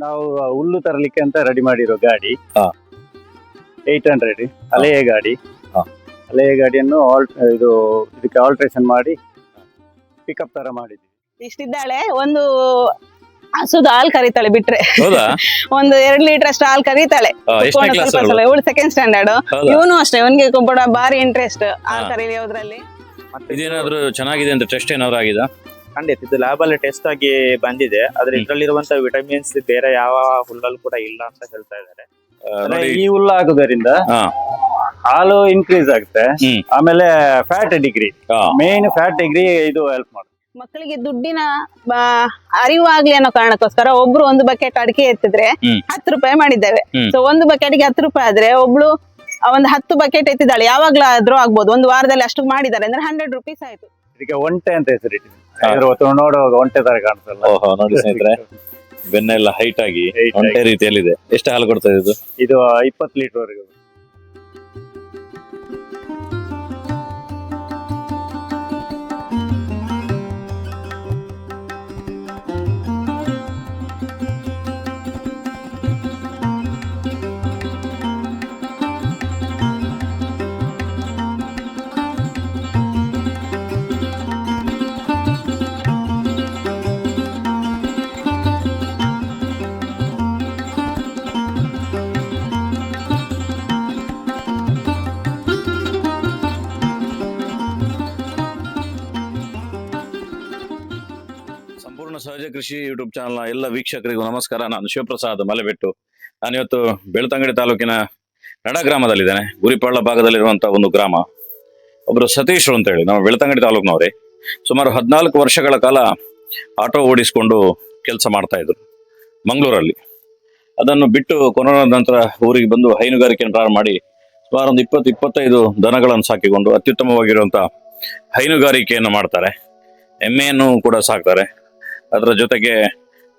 ನಾವು ಹುಲ್ಲು ತರಲಿಕ್ಕೆ ಅಂತ ರೆಡಿ ಮಾಡಿರೋ ಗಾಡಿ ಹಾ. 800 ಹಳೆಯ ಗಾಡಿ. ಹಾ. ಹಳೆಯ ಗಾಡಿಯನ್ನು ಇದಕ್ಕೆ ಆಲ್ಟ್ರೇಷನ್ ಮಾಡಿ ಪಿಕಪ್ ತರ ಮಾಡಿದ್ವಿ. ಇಷ್ಟಿದ್ದಾಳೆ, ಒಂದು ಹಸುದು ಹಾಲು ಕರೀತಾಳೆ ಬಿಟ್ರೆ ಹೌದಾ? ಒಂದು 2 ಲೀಟರ್ ಅಷ್ಟು ಹಾಲು ಕರೀತಾಳೆ. ಎಷ್ಟನೇ ಕ್ಲಾಸ್? ಇವಳು ಸೆಕೆಂಡ್ ಸ್ಟ್ಯಾಂಡರ್ಡ್. ಹೌದಾ? ಇವನು ಅಷ್ಟೇ, ಅವನಿಗೆ ಕೂಡ ಭಾರಿ ಇಂಟ್ರೆಸ್ಟ್ ಹಾಲು ಕರೀಲಿಯೋದ್ರಲ್ಲಿ. ಇದೇನಾದ್ರೂ ಚೆನ್ನಾಗಿದೆ ಅಂತ ಟೆಸ್ಟ್ ಏನಾದ್ರು ಆಗಿದೆ? ಖಂಡಿತ ಇದು ಲ್ಯಾಬ್ ಅಲ್ಲಿ ಟೆಸ್ಟ್ ಆಗಿ ಬಂದಿದೆ. ಆದ್ರೆ ಇದ್ರಲ್ಲಿರುವಂತ ವಿಟಮಿನ್ಸ್ ಬೇರೆ ಯಾವ ಹುಲ್ಲಲ್ಲಿ ಕೂಡ ಇಲ್ಲ ಅಂತ ಹೇಳ್ತಾ ಇದ್ದಾರೆ. ನೋಡಿ. ಈ ಹುಲ್ಲು ಹಾಕುವುದರಿಂದ ಹಾ. ಹಾಲು ಇನ್ಕ್ರೀಸ್ ಆಗುತ್ತೆ. ಹ್ಮ್. ಆಮೇಲೆ ಫ್ಯಾಟ್ ಡಿಗ್ರಿ, ಹಾ. ಮೇನ್ ಫ್ಯಾಟ್ ಡಿಗ್ರಿ ಇದು ಹೆಲ್ಪ್ ಮಾಡುತ್ತೆ. ಮಕ್ಕಳಿಗೆ ದುಡ್ಡಿನ ಅರಿವು ಆಗ್ಲಿ ಅನ್ನೋ ಕಾರಣಕ್ಕೋಸ್ಕರ ಒಬ್ರು ಒಂದು ಬಕೆಟ್ ಅಡಿಕೆ ಎತ್ತಿದ್ರೆ ಹ್ಮ್. 10 ರೂಪಾಯಿ ಮಾಡಿದ್ದೇವೆ. ಹ್ಮ್. ಸೊ ಒಂದು ಬಕೆಟ್ಗೆ 10 ರೂಪಾಯಿ ಆದ್ರೆ ಒಬ್ಳು ಒಂದು 10 ಬಕೆಟ್ ಎತ್ತಿದ್ದಾಳೆ, ಯಾವಾಗ್ಲಾದ್ರೂ ಆಗ್ಬೋದು. ಒಂದು ವಾರದಲ್ಲಿ ಅಷ್ಟು ಮಾಡಿದ್ದಾರೆ ಅಂದ್ರೆ 100 ರುಪೀಸ್ ಆಯ್ತು. ಇದಕ್ಕೆ ಒಂಟೆ ಅಂತ ಹೆಸರಿಟ್ಟಿದೆ. ನೋಡುವಾಗ ಒಂಟೆ ತರ ಕಾಣಿಸಲ್ಲ. ಓಹೋ, ನೋಡಿ ಸ್ನೇಹಿತರೆ, ಬೆನ್ನೆಲ್ಲ ಹೈಟ್ ಆಗಿ Height ಒಂಟೆ ರೀತಿಯಲ್ಲಿದೆ. ಎಷ್ಟು ಹಾಲು ಕೊಡ್ತಾ ಇದು? ಇದು 20 ಲೀಟರ್ ವರೆಗೂ. ಸಂಪೂರ್ಣ ಸಹಜ ಕೃಷಿ ಯೂಟ್ಯೂಬ್ ಚಾನಲ್ನ ಎಲ್ಲ ವೀಕ್ಷಕರಿಗೂ ನಮಸ್ಕಾರ. ನಾನು ಶಿವಪ್ರಸಾದ್ ಮಲೆಬೆಟ್ಟು. ನಾನಿವತ್ತು ಬೆಳ್ತಂಗಡಿ ತಾಲೂಕಿನ ನಡ ಗ್ರಾಮದಲ್ಲಿದ್ದೇನೆ. ಗುರಿಪಾಳ್ಳ ಭಾಗದಲ್ಲಿರುವಂತಹ ಒಂದು ಗ್ರಾಮ. ಒಬ್ರು ಸತೀಶ್ರು ಅಂತ ಹೇಳಿ ನಮ್ಮ ಬೆಳ್ತಂಗಡಿ ತಾಲೂಕಿನವರೇ. ಸುಮಾರು 14 ವರ್ಷಗಳ ಕಾಲ ಆಟೋ ಓಡಿಸಿಕೊಂಡು ಕೆಲಸ ಮಾಡ್ತಾ ಇದ್ರು ಮಂಗಳೂರಲ್ಲಿ. ಅದನ್ನು ಬಿಟ್ಟು ಕೊರೋನಾದ ನಂತರ ಊರಿಗೆ ಬಂದು ಹೈನುಗಾರಿಕೆಯನ್ನು ಪ್ರಾರಂಭ ಮಾಡಿ ಸುಮಾರು ಒಂದು 20-25 ದನಗಳನ್ನು ಸಾಕಿಕೊಂಡು ಅತ್ಯುತ್ತಮವಾಗಿರುವಂತಹ ಹೈನುಗಾರಿಕೆಯನ್ನು ಮಾಡ್ತಾರೆ. ಎಮ್ಮೆಯನ್ನು ಕೂಡ ಸಾಕ್ತಾರೆ. ಅದರ ಜೊತೆಗೆ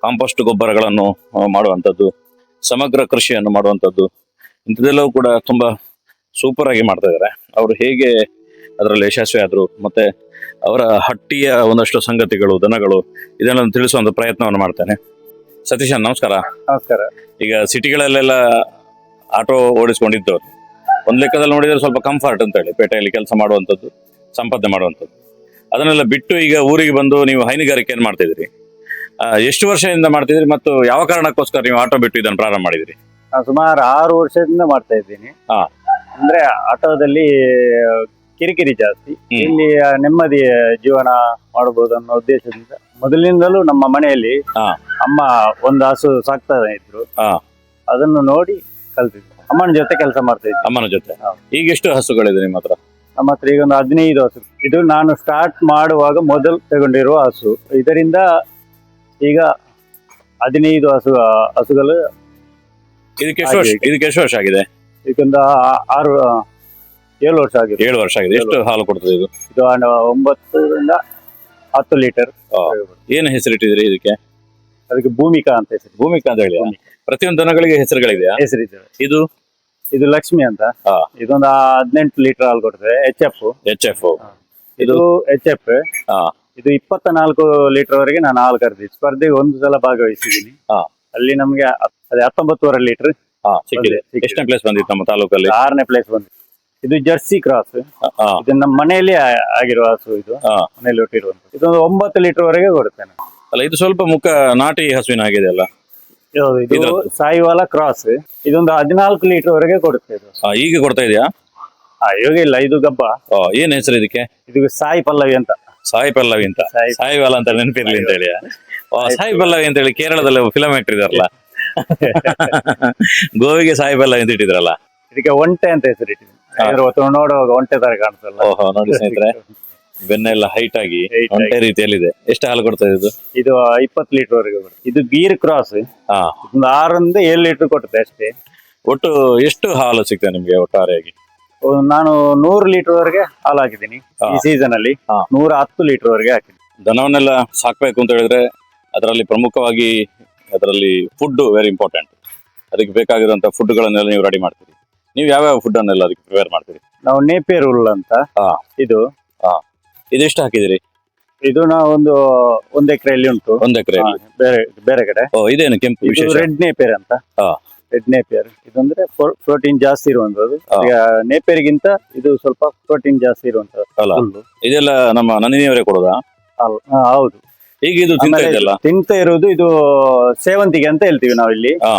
ಕಾಂಪೋಸ್ಟ್ ಗೊಬ್ಬರಗಳನ್ನು ಮಾಡುವಂಥದ್ದು, ಸಮಗ್ರ ಕೃಷಿಯನ್ನು ಮಾಡುವಂಥದ್ದು, ಇಂಥದ್ದೆಲ್ಲವೂ ಕೂಡ ತುಂಬಾ ಸೂಪರ್ ಆಗಿ ಮಾಡ್ತಾ ಇದ್ದಾರೆ. ಅವರು ಹೇಗೆ ಅದರಲ್ಲಿ ಯಶಸ್ವಿ ಆದ್ರು, ಮತ್ತೆ ಅವರ ಹಟ್ಟಿಯ ಒಂದಷ್ಟು ಸಂಗತಿಗಳು, ದನಗಳು, ಇದೆಲ್ಲ ತಿಳಿಸುವಂತ ಪ್ರಯತ್ನವನ್ನು ಮಾಡ್ತೇನೆ. ಸತೀಶ್ ನಮಸ್ಕಾರ. ನಮಸ್ಕಾರ. ಈಗ ಸಿಟಿಗಳಲ್ಲೆಲ್ಲ ಆಟೋ ಓಡಿಸ್ಕೊಂಡಿದ್ದವ್ರು ಒಂದ್ ಲೆಕ್ಕದಲ್ಲಿ ನೋಡಿದ್ರೆ ಸ್ವಲ್ಪ ಕಂಫರ್ಟ್ ಅಂತ ಹೇಳಿ ಪೇಟೆಯಲ್ಲಿ ಕೆಲಸ ಮಾಡುವಂಥದ್ದು, ಸಂಪಾದನೆ ಮಾಡುವಂಥದ್ದು, ಅದನ್ನೆಲ್ಲ ಬಿಟ್ಟು ಈಗ ಊರಿಗೆ ಬಂದು ನೀವು ಹೈನುಗಾರಿಕೆಯನ್ನು ಮಾಡ್ತಿದ್ರಿ. ಎಷ್ಟು ವರ್ಷದಿಂದ ಮಾಡ್ತಿದ್ರಿ ಮತ್ತು ಯಾವ ಕಾರಣಕ್ಕೋಸ್ಕರ ನೀವು ಆಟೋ ಬಿಟ್ಟು ಇದನ್ನು ಪ್ರಾರಂಭ ಮಾಡಿದ್ರಿ? ನಾನು ಸುಮಾರು 6 ವರ್ಷದಿಂದ ಮಾಡ್ತಾ ಇದ್ದೀನಿ. ಹಾ. ಅಂದ್ರೆ ಆಟೋದಲ್ಲಿ ಕಿರಿಕಿರಿ ಜಾಸ್ತಿ, ಇಲ್ಲಿ ನೆಮ್ಮದಿ ಜೀವನ ಮಾಡಬಹುದು ಅನ್ನೋ ಉದ್ದೇಶದಿಂದ ಮೊದಲಿನಿಂದಲೂ ನಮ್ಮ ಮನೆಯಲ್ಲಿ ಹಾ. ಅಮ್ಮ ಒಂದು ಹಸು ಸಾಕ್ತಾ ಇದ್ರು. ಹಾ. ಅದನ್ನು ನೋಡಿ ಕಲ್ತಿದ್ದೆ. ಅಮ್ಮನ ಜೊತೆ ಕೆಲಸ ಮಾಡ್ತಾ ಇದ್ದೆ. ಅಮ್ಮನ ಜೊತೆ. ಹೌದು. ಈಗ ಎಷ್ಟು ಹಸುಗಳಿದೆ ನಿಮ್ಮ ಹತ್ರ? ನಮ್ಮ ಹತ್ರ ಈಗ ಒಂದು 15 ಹಸು. ಇದು ನಾನು ಸ್ಟಾರ್ಟ್ ಮಾಡುವಾಗ ಮೊದಲು ತಗೊಂಡಿರುವ ಹಸು. ಇದರಿಂದ ಈಗ 15 ಹಸುಗಳು. ಇದಕ್ಕೆ ಎಷ್ಟು ವರ್ಷ ಆಗಿದೆ? ಇದಕ್ಕೊಂದು 7 ವರ್ಷ ಆಗಿದೆ. 7 ವರ್ಷ ಆಗಿದೆ. ಎಷ್ಟು ಹಾಲು ಕೊಡ್ತದೆ ಇದು? ಇದು 9 ರಿಂದ 10 ಲೀಟರ್. ಏನು ಹೆಸರಿಟ್ಟಿದ್ರಿ ಇದಕ್ಕೆ? ಅದಕ್ಕೆ ಭೂಮಿಕಾ ಅಂತ ಹೆಸರು. ಭೂಮಿಕಾ ಅಂತ ಹೇಳಿ. ಪ್ರತಿಯೊಂದು ದನಗಳಿಗೆ ಹೆಸರುಗಳಿದೆಯಾ? ಹೆಸರಿದೆ. ಇದು ಲಕ್ಷ್ಮಿ ಅಂತ. ಹಾ. ಇದೊಂದು 18 ಲೀಟರ್ ಹಾಲು ಕೊಡ್ತದೆ. HF. ಇದು HF. ಹಾ. ಇದು 24 ಲೀಟರ್ ವರೆಗೆ ನಾನು ಹಾಲು ಕರೆದಿದ್ದು. ಸ್ಪರ್ಧೆಗೆ ಒಂದು ಸಲ ಭಾಗವಹಿಸಿದ್ದೀನಿ. ಹಾ. ಅಲ್ಲಿ ನಮ್ಗೆ ಅದೇ 19.5 ಲೀಟರ್ ಸಿಕ್ಕಿದೆ. ಎಷ್ಟನೇ ಪ್ಲೇಸ್ ಬಂದಿತ್ತು ನಮ್ಮ ತಾಲೂಕಲ್ಲಿ? 6ನೇ ಪ್ಲೇಸ್ ಬಂದಿದೆ. ಇದು ಜರ್ಸಿ ಕ್ರಾಸ್. ಇದು ನಮ್ಮ ಮನೆಯಲ್ಲಿ ಆಗಿರುವ ಹಸು. ಇದು ಮನೆಯಲ್ಲಿ ಹುಟ್ಟಿರುವಂತ. ಇದೊಂದು 9 ಲೀಟರ್ ವರೆಗೆ ಕೊಡುತ್ತೇನೆ. ಅಲ್ಲ, ಇದು ಸ್ವಲ್ಪ ಮುಖ ನಾಟಿ ಹಸುವಿನ ಆಗಿದೆ ಅಲ್ಲ? ಇದು ಸಾಯಿವಾಲ ಕ್ರಾಸ್. ಇದೊಂದು 14 ಲೀಟರ್ ವರೆಗೆ ಕೊಡುತ್ತೆ. ಇದು ಈಗ ಕೊಡ್ತಾ ಇದೆಯಾ? ಇವಾಗ ಇಲ್ಲ, ಇದು ಗಬ್ಬ. ಏನ್ ಹೆಸರು ಇದಕ್ಕೆ? ಇದು ಸಾಯಿ ಪಲ್ಲವಿ ಅಂತ. ಸಾಯಿ ಪಲ್ಲವಿ ಅಂತ. ಸಾಯಿವಾಲ ಅಂತ ನೆನಪಿರ್ಲಿ ಅಂತ ಹೇಳಿ. ಸಾಯಿ ಪಲ್ಲವಿ ಅಂತ ಹೇಳಿ ಕೇರಳದಲ್ಲಿ ಫಿಲಂ ಇಟ್ಟಿದಾರಲ್ಲ, ಗೋವಿಗೆ ಸಾಯಿ ಪಲ್ಲವಿ ಅಂತ ಇಟ್ಟಿದ್ರಲ್ಲ. ಇದಕ್ಕೆ ಒಂಟೆ ಅಂತ ಹೆಸರಿಟ್ಟಿದೆ. ನೋಡುವಾಗ ಒಂಟೆ ತರ ಕಾಣಿಸಲ್ಲ. ಓಹೋ, ನೋಡಿ ಸ್ನೇಹಿತರೆ, ಬೆನ್ನೆಲ್ಲ ಹೈಟ್ ಆಗಿ ಒಂಟೆ ರೀತಿಯಲ್ಲಿದೆ. ಎಷ್ಟು ಹಾಲು ಕೊಡ್ತದೆ ಇದು? ಇದು 20 ಲೀಟರ್ ವರೆಗೆ ಬರುತ್ತೆ. ಇದು ಗೀರ್ ಕ್ರಾಸ್. ಒಂದು 6 ರಿಂದ 7 ಲೀಟರ್ ಕೊಡುತ್ತೆ ಅಷ್ಟೇ. ಒಟ್ಟು ಎಷ್ಟು ಹಾಲು ಸಿಗ್ತದೆ ನಿಮ್ಗೆ ಒಟ್ಟಾರೆಯಾಗಿ? ನಾನು 100 ಲೀಟರ್ ವರೆಗೆ ಹಾಲು ಹಾಕಿದ್ದೀನಿ ಈ ಸೀಸನ್ ಅಲ್ಲಿ. 110 ಲೀಟರ್ ವರೆಗೆ ಹಾಕಿದ್ದೀನಿ. ದನವನ್ನೆಲ್ಲ ಸಾಕ್ಬೇಕು ಅಂತ ಹೇಳಿದ್ರೆ ಅದರಲ್ಲಿ ಪ್ರಮುಖವಾಗಿ ಫುಡ್ ವೆರಿ ಇಂಪಾರ್ಟೆಂಟ್. ಅದಕ್ಕೆ ಬೇಕಾಗಿರುವಂತ ಫುಡ್ ಗಳನ್ನೆಲ್ಲ ನೀವು ರೆಡಿ ಮಾಡ್ತೀರಿ. ನೀವು ಯಾವ್ಯಾವ ಫುಡ್ ಅನ್ನೆಲ್ಲ ಅದಕ್ಕೆ ಪ್ರಿಪೇರ್ ಮಾಡ್ತೀರಿ? ನಾವು ನೇಪಿಯರ್ ಹುಲ್ ಅಂತ. ಇದು ಇದೆಷ್ಟು ಹಾಕಿದಿರಿ? ಇದು ನಾವು ಒಂದು ಎಕರೆಯಲ್ಲಿ ಉಂಟು. 1 ಎಕರೆ. ಬೇರೆ ಬೇರೆ ಕಡೆ. ಓ, ಇದೇನು ಕೆಂಪು ಇದು ವಿಶೇಷ? ರೆಡ್ ನೇಪಿಯರ್ ಅಂತ. ಹಾ. ರೆಡ್ ನೇಪಿಯರ್ ಇದಂದ್ರೆ ಪ್ರೋಟೀನ್ ಜಾಸ್ತಿ ಇರುವಂತದ್ದು. ಹಾ. ಈಗ ನೇಪಿಯರ್ಗಿಂತ ಇದು ಸ್ವಲ್ಪ ಪ್ರೋಟೀನ್ ಜಾಸ್ತಿ ಇರುವಂತದ್ದು ಅಲ್ಲ, ಹುಲ್ಲು. ಇದೆಲ್ಲ ನಮ್ಮ ನಂದಿನಿಯವರೇ ಕೊಡೋದಾ? ಹೌದು. ಈಗ ಇದು ತಿಂತ ಆಮೇಲೆ ಇದೆಯಲ್ಲ, ತಿಂತ ಇರುವುದು ಇದು ಸೇವಂತಿಗೆ ಅಂತ ಹೇಳ್ತೀವಿ ನಾವಿಲ್ಲಿ. ಹಾ.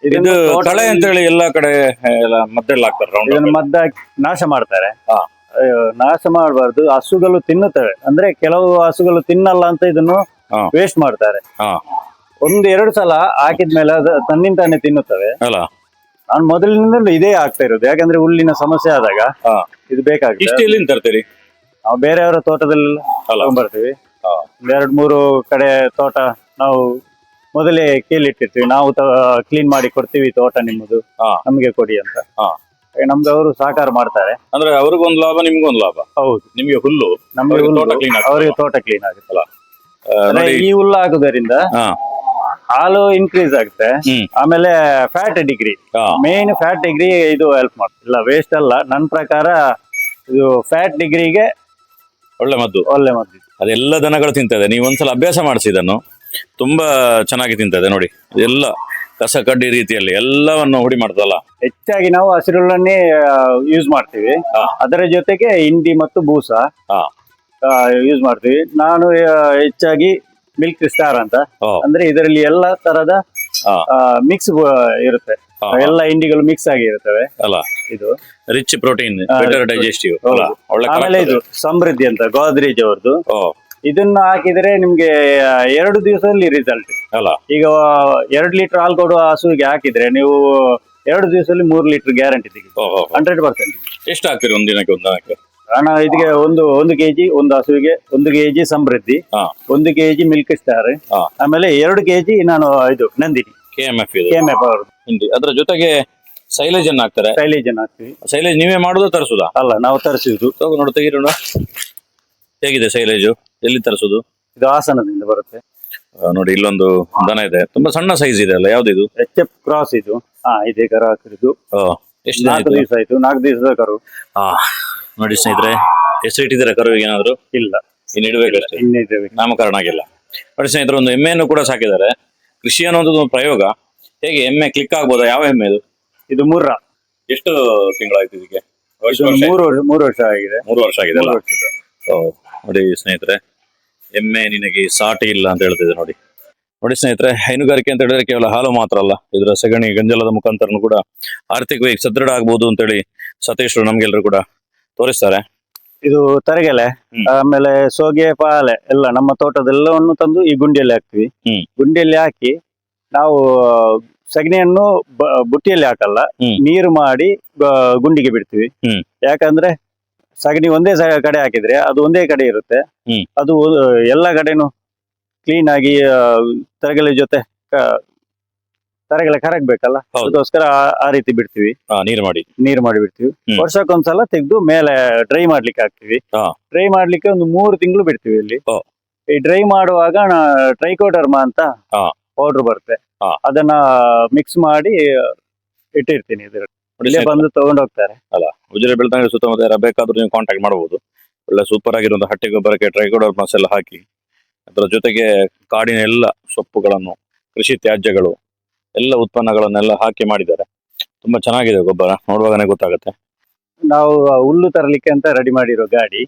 ಇದನ್ನು ಇದು ತೋಟದಲ್ಲಿ- ಕಳೆ ಅಂತ ಹೇಳಿ ಎಲ್ಲಾ ಕಡೆ ಎಲ್ಲ ಮದ್ದೆಲ್ಲ ಹಾಕ್ತಾರೆ round ಇದನ್ನು up. ಮದ್ದಾಕಿ ನಾಶ ಮಾಡ್ತಾರೆ. ಹಾ. ನಾಶ ಮಾಡಬಾರ್ದು. ಹಸುಗಳು ತಿನ್ನುತ್ತವೆ, ಅಂದ್ರೆ ಕೆಲವು ಹಸುಗಳು ತಿನ್ನಲ್ಲ ಅಂತ ಇದನ್ನು ಹಾ. ವೇಸ್ಟ್ ಮಾಡ್ತಾರೆ. ಹಾ. 1-2 ಸಲ ಹಾಕಿದ್ಮೇಲೆ ಅದು ತನ್ನಿಂತಾನೆ ತಿನ್ನುತ್ತವೆ. ಅಲ್ಲ, ನಾನು ಮೊದಲಿನಿಂದಲೂ ಇದೇ ಆಗ್ತಾ ಇರೋದು. ಯಾಕಂದ್ರೆ ಹುಲ್ಲಿನ ಸಮಸ್ಯೆ ಆದಾಗ ಹಾ. ಇದು ಬೇಕಾಗುತ್ತೆ. ಇಷ್ಟು ಎಲ್ಲಿಂದ ತರ್ತೀರಿ? ನಾವು ಬೇರೆಯವರ ತೋಟದಲ್ಲಿ ಅಲ್ಲ. ತಗೊಂಡ್ಬರ್ತೀವಿ. ಹಾ. 2-3 ಕಡೆ ತೋಟ ನಾವು ಮೊದಲೇ ಕೇಳಿಟ್ಟಿರ್ತೀವಿ. ನಾವು ಕ್ಲೀನ್ ಮಾಡಿ ಕೊಡ್ತೀವಿ ತೋಟ ನಿಮ್ಮದು, ಹಾ. ನಮ್ಗೆ ಕೊಡಿ ಅಂತ. ಹಾ. ನಮ್ಗೆ ಅವರು ಸಹಕಾರ ಮಾಡ್ತಾರೆ. ಅಂದ್ರೆ ಅವ್ರಿಗೊಂದು ಲಾಭ, ನಿಮ್ಗೊಂದು ಲಾಭ. ಹೌದು, ನಿಮ್ಗೆ ಹುಲ್ಲು, ನಮ್ಗೆ ಅವ್ರಿಗೆ ಹುಲ್ಲು, ತೋಟ clean ಆಗುತ್ತೆ. ಅವರಿಗೆ ತೋಟ ಕ್ಲೀನ್ ಆಗುತ್ತಲ್ಲ. ನೋಡಿ. ಈ ಹುಲ್ಲು ಆಗುವುದರಿಂದ ಹಾ. ಹಾಲು ಇನ್ಕ್ರೀಸ್ ಆಗುತ್ತೆ. ಹ್ಮ್. ಆಮೇಲೆ ಫ್ಯಾಟ್ ಡಿಗ್ರಿ, ಹಾ. ಮೇನ್ ಫ್ಯಾಟ್ ಡಿಗ್ರಿ ಇದು ಹೆಲ್ಪ್ ಮಾಡ್ತದೆ. ಇಲ್ಲ ವೇಸ್ಟ್ ಅಲ್ಲ, ನನ್ನ ಪ್ರಕಾರ ಇದು ಫ್ಯಾಟ್ ಡಿಗ್ರಿಗೆ ಒಳ್ಳೆ ಮದ್ದು. ಒಳ್ಳೆ ಮದ್ದು. ಅದೆಲ್ಲ ದನಗಳು ತಿಂತದೆ. ನೀವು ಒಂದ್ಸಲ ಅಭ್ಯಾಸ ಮಾಡಿಸಿ ಇದನ್ನು, ತುಂಬಾ ಚೆನ್ನಾಗಿ ತಿಂತದೆ ನೋಡಿ. ಇದೆಲ್ಲ ಕಸ ಕಡ್ಡಿ ರೀತಿಯಲ್ಲಿ ಎಲ್ಲವನ್ನು ಹುಡಿ ಮಾಡ್ತದಲ್ಲ. ಹೆಚ್ಚಾಗಿ ನಾವು ಹಸಿರುಳ್ಳನ್ನೇ ಯೂಸ್ ಮಾಡ್ತೀವಿ. ಹಾ. ಅದರ ಜೊತೆಗೆ ಹಿಂಡಿ ಮತ್ತು ಬೂಸ ಹಾ. ಯೂಸ್ ಮಾಡ್ತೀವಿ. ನಾನು ಹೆಚ್ಚಾಗಿ ಮಿಲ್ಕ್ ಸ್ಟಾರ್ ಅಂತ, ಓ. ಅಂದ್ರೆ ಇದರಲ್ಲಿ ಎಲ್ಲ ತರದ ಹಾ. ಮಿಕ್ಸ್ ಇರುತ್ತೆ. ಹಾ. ಎಲ್ಲ ಹಿಂಡಿಗಳು ಮಿಕ್ಸ್ ಆಗಿ ಇರ್ತವೆ. ಅಲ್ಲ, ಇದು ರಿಚ್ ಪ್ರೋಟೀನ್, ಹಾ, ಬೆಟರ್ rich ಡೈಜೆಸ್ಟಿವ್. ಹೌದು. ಒಳ್ಳೆ ಆಮೇಲೆ ಇದು ಸಮೃದ್ಧಿ ಅಂತ ಗೋದ್ರೇಜ್ ಅವ್ರದ್ದು. ಓ. ಇದನ್ನ ಹಾಕಿದ್ರೆ ನಿಮ್ಗೆ 2 ದಿವಸದಲ್ಲಿ ರಿಸಲ್ಟ್. ಅಲ್ಲ, ಈಗ 2 ಲೀಟರ್ ಹಾಲು ಕೊಡುವ ಹಸುವಿಗೆ ಹಾಕಿದ್ರೆ ನೀವು 2 ದಿವಸದಲ್ಲಿ 3 ಲೀಟರ್ ಗ್ಯಾರಂಟಿ ತೆಗಿ. ಓಹೋ. 100%. ಎಷ್ಟು ಹಾಕ್ತೀರಿ ಒಂದು ದಿನಕ್ಕೆ? ಒಂದು ದನಕ್ಕೆ ಹಣ ಇದಕ್ಕೆ ಒಂದು ಕೆಜಿ, ಒಂದು ಹಸುವಿಗೆ 1 ಕೆಜಿ ಸಮೃದ್ಧಿ, ಹಾ. 1 ಕೆಜಿ ಮಿಲ್ಕ್ ಸ್ಟಾರ್, ಹಾ. ಆಮೇಲೆ 2 ಕೆಜಿ ನಾನು ಇದು ನಂದಿನಿ KMF ಇದು KMF ಅವ್ರದ್ದು ಹಿಂಡಿ. ಅದ್ರ ಜೊತೆಗೆ ಸೈಲೇಜ್ ಅನ್ನ ಹಾಕ್ತಾರೆ. ಸೈಲೇಜ್ ಅನ್ನು ಹಾಕ್ತೀವಿ. ಸೈಲೇಜ್ ನೀವೇ ಮಾಡುದು, ತರಿಸುದಾ? ಅಲ್ಲ, ನಾವು ತರಿಸುದು. ನೋಡು, ತೆಗೀರೋಣ. ಹೇಗಿದೆ ಸೈಲೇಜು? ಎಲ್ಲಿ ತರಿಸುದು? ಇದು ಹಾಸನದಿಂದ ಬರುತ್ತೆ. ನೋಡಿ, ಇಲ್ಲೊಂದು ದನ ಇದೆ, ತುಂಬಾ ಸಣ್ಣ ಸೈಜ್ ಇದೆ ಅಲ್ಲ. ಯಾವ್ದು ಇದು? HF ಕ್ರಾಸ್ ಇದು. ಇದೇ ಕರು ಹಾಕಿರೋದು. ಎಷ್ಟು ದಿನ 4 ದಿವಸ ಆಯ್ತು. 4 ದಿವಸದ ಕರು. ನೋಡಿ ಸ್ನೇಹಿತರೆ, ಹೆಸರು ಇಟ್ಟಿದ್ದಾರೆ ಕರುವಿಗೆ ಏನಾದ್ರು? ಇಲ್ಲ, ಇನ್ನು ಇಡಬೇಕಷ್ಟೇ, ಇನ್ನಿದ್ದೇವೆ. ನಾಮಕರಣ ಆಗಿಲ್ಲ. ನೋಡಿ ಸ್ನೇಹಿತರೆ, ಒಂದು ಎಮ್ಮೆಯನ್ನು ಕೂಡ ಸಾಕಿದ್ದಾರೆ. ಕೃಷಿ ಅನ್ನೋದು ಒಂದು ಪ್ರಯೋಗ. ಹೇಗೆ ಎಮ್ಮೆ ಕ್ಲಿಕ್ ಆಗ್ಬೋದಾ? ಯಾವ ಎಮ್ಮೆ ಇದು? ಇದು ಮುರ್ರಾ. ಎಷ್ಟು ತಿಂಗಳಾಯ್ತು ಇದಕ್ಕೆ? ಇದು 3 ವರ್ಷ ಆಗಿದೆ. 3 ವರ್ಷ ಆಗಿದೆ ಅಲ್ಲ? 3 ವರ್ಷದ. ನೋಡಿ ಸ್ನೇಹಿತರೆ, ಎಮ್ಮೆ ನಿನಗೆ ಸಾಟಿ ಇಲ್ಲ ಅಂತ ಹೇಳ್ತಿದೆ ನೋಡಿ. ನೋಡಿ ಸ್ನೇಹಿತರೆ, ಹೈನುಗಾರಿಕೆ ಅಂತ ಹೇಳಿದ್ರೆ ಕೇವಲ ಹಾಲು ಮಾತ್ರ ಅಲ್ಲ, ಇದರ ಸಗಣಿ ಗಂಜಲದ ಮುಖಾಂತರನು ಕೂಡ ಆರ್ಥಿಕವಾಗಿ ಸದೃಢ ಆಗ್ಬೋದು ಅಂತೇಳಿ ಸತೀಶ್ರು ನಮ್ಗೆಲ್ಲರೂ ಕೂಡ ತೋರಿಸ್ತಾರೆ. ಇದು ತರಗೆಲೆ, ಆಮೇಲೆ ಸೋಗೆ, ಪಾಲೆ ಎಲ್ಲ ನಮ್ಮ ತೋಟದೆಲ್ಲವನ್ನು ತಂದು ಈ ಗುಂಡಿಯಲ್ಲಿ ಹಾಕ್ತಿವಿ. ಹ್ಮ್. ಗುಂಡಿಯಲ್ಲಿ ಹಾಕಿ ನಾವು ಸಗಣಿಯನ್ನು ಬುಟ್ಟಿಯಲ್ಲಿ ಹಾಕಲ್ಲ, ನೀರು ಮಾಡಿ ಗುಂಡಿಗೆ ಬಿಡ್ತೀವಿ. ಯಾಕಂದ್ರೆ ಸಗಣಿ ಒಂದೇ ಕಡೆ ಹಾಕಿದ್ರೆ ಅದು ಒಂದೇ ಕಡೆ ಇರುತ್ತೆ. ಅದು ಎಲ್ಲ ಕಡೆನು ಕ್ಲೀನ್ ಆಗಿ ತರಗೆಲೆ ಜೊತೆ ತರಗೆಲೆ ಕರಗ್ಬೇಕಲ್ಲ, ಅದಕ್ಕೋಸ್ಕರ ಆ ರೀತಿ ಬಿಡ್ತೀವಿ. ನೀರು ಮಾಡಿ ಬಿಡ್ತೀವಿ. ವರ್ಷಕ್ಕೊಂದ್ಸಲ ತೆಗೆದು ಮೇಲೆ ಡ್ರೈ ಮಾಡ್ಲಿಕ್ಕೆ ಹಾಕ್ತಿವಿ. ಡ್ರೈ ಮಾಡ್ಲಿಕ್ಕೆ ಒಂದು 3 ತಿಂಗಳು ಬಿಡ್ತೀವಿ. ಇಲ್ಲಿ ಈ ಡ್ರೈ ಮಾಡುವಾಗ ಟ್ರೈಕೋಡರ್ಮಾ ಅಂತ ಪೌಡರ್ ಬರುತ್ತೆ, ಅದನ್ನ ಮಿಕ್ಸ್ ಮಾಡಿ ಇಟ್ಟಿರ್ತೀನಿ. ಇದರಲ್ಲಿ ಬಂದು ತಗೊಂಡು ಹೋಗ್ತಾರೆ. ಅಲ್ಲ, ಉಜಿರೆ ಬೆಳ್ತಂಗಡಿ ಸುತ್ತಮುತ್ತ ಯಾರು ಬೇಕಾದ್ರೂ ನೀವು ಕಾಂಟ್ಯಾಕ್ಟ್ ಮಾಡಬಹುದು. ಒಳ್ಳೆ ಸೂಪರ್ ಆಗಿರುವಂತಹ ಹಟ್ಟಿ ಗೊಬ್ಬರಕ್ಕೆ ಟ್ರೈಕೋಡರ್ಮಾಸ್ ಎಲ್ಲ ಹಾಕಿ, ಅದರ ಜೊತೆಗೆ ಕಾಡಿನ ಎಲ್ಲ ಸೊಪ್ಪುಗಳನ್ನು, ಕೃಷಿ ತ್ಯಾಜ್ಯಗಳು, ಎಲ್ಲ ಉತ್ಪನ್ನಗಳನ್ನೆಲ್ಲ ಹಾಕಿ ಮಾಡಿದ್ದಾರೆ. ತುಂಬಾ ಚೆನ್ನಾಗಿದೆ ಗೊಬ್ಬರ, ನೋಡುವಾಗನೇ ಗೊತ್ತಾಗುತ್ತೆ. ನಾವು ಹುಲ್ಲು ತರಲಿಕ್ಕೆ ಅಂತ ರೆಡಿ ಮಾಡಿರೋ ಗಾಡಿ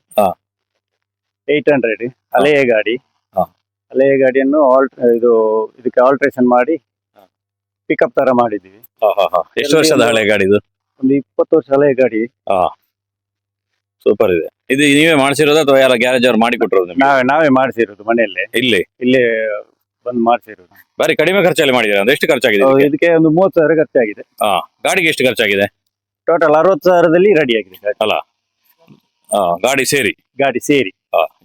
800 ಹಳೆಯ ಗಾಡಿ. ಹಳೆಯ ಗಾಡಿಯನ್ನು ಇದಕ್ಕೆ ಆಲ್ಟ್ರೇಷನ್ ಮಾಡಿ ಪಿಕಪ್ ತರ ಮಾಡಿದೀವಿ. ಎಷ್ಟು ವರ್ಷದ ಹಳೆ ಗಾಡಿ ಇದು? ಒಂದು 20 ವರ್ಷ ಹಳೆಯ ಗಾಡಿ. ಸೂಪರ್ ಇದೆ. ಇದು ನೀವೇ ಮಾಡಿಸಿರೋದು ಅಥವಾ ಯಾರ ಗ್ಯಾರೇಜ್ ಅವ್ರು ಮಾಡಿ ಕೊಟ್ಟಿರೋದು? ನಾವೇ ಮಾಡಿಸಿರೋದು, ಮನೆಯಲ್ಲೇ ಇಲ್ಲೇ ಬಂದು ಮಾಡಿಸಿರೋದು. ಬಾರಿ ಕಡಿಮೆ ಖರ್ಚಲ್ಲಿ ಮಾಡಿದ್ದೀರಾ? ಅಂದ್ರೆ ಎಷ್ಟು ಖರ್ಚಾಗಿದೆ ಇದಕ್ಕೆ? ಒಂದು 30,000 ಖರ್ಚಾಗಿದೆ. ಗಾಡಿಗೆ ಎಷ್ಟು ಖರ್ಚಾಗಿದೆ? ಟೋಟಲ್ 60,000ದಲ್ಲಿ ರೆಡಿ ಆಗಿದೆ ಗಾಡಿ. ಅಲ್ಲ, ಗಾಡಿ ಸೇರಿ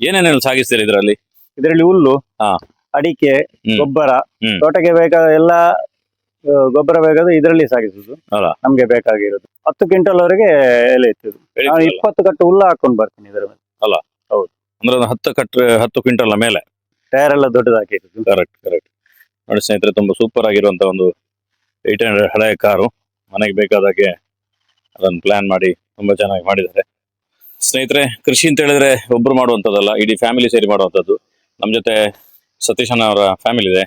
ಏನೇನೆಲ್ಲ ಸಾಗಿಸ್ತೀರಿ ಇದರಲ್ಲಿ? ಇದರಲ್ಲಿ ಹುಲ್ಲು, ಅಡಿಕೆ, ಗೊಬ್ಬರ, ತೋಟಕ್ಕೆ ಬೇಕಾದ ಎಲ್ಲ ಗೊಬ್ಬರ ಬೇಕಾದ ಇದರಲ್ಲಿ ಸಾಗಿಸುದು. ನಮ್ಗೆ ಬೇಕಾಗಿರೋದು 10 ಕ್ವಿಂಟಲ್ ವರೆಗೆ ಎಲೆ ಇರ್ತದೆ. ನಾನು 20 ಕಟ್ಟು ಹುಲ್ಲು ಹಾಕೊಂಡು ಬರ್ತೀನಿ ಇದರ ಮೇಲೆ. ಅಲ್ಲ, ಹೌದು. ಅಂದ್ರೆ 10 ಕ್ವಿಂಟಲ್ ಮೇಲೆ ಟೈರ್ ಎಲ್ಲ ದೊಡ್ಡದು ಹಾಕಿರೋದು. ಕರೆಕ್ಟ್. ನೋಡಿ ಸ್ನೇಹಿತರೆ, ತುಂಬಾ ಸೂಪರ್ ಆಗಿರುವಂತ ಒಂದು 800 ಹಳೆಯ ಕಾರು. ಮನೆಗೆ ಬೇಕಾದಾಗೆ ಅದನ್ನು ಪ್ಲಾನ್ ಮಾಡಿ ತುಂಬಾ ಚೆನ್ನಾಗಿ ಮಾಡಿದ್ದಾರೆ. ಸ್ನೇಹಿತರೆ, ಕೃಷಿ ಅಂತ ಹೇಳಿದ್ರೆ ಒಬ್ರು ಮಾಡುವಂತದ್ದಲ್ಲ, ಇಡೀ ಫ್ಯಾಮಿಲಿ ಸೇರಿ ಮಾಡುವಂತದ್ದು. ನಮ್ ಜೊತೆ ಸತೀಶ್ ಅಣ್ಣ ಅವರ ಫ್ಯಾಮಿಲಿ ಇದೆ.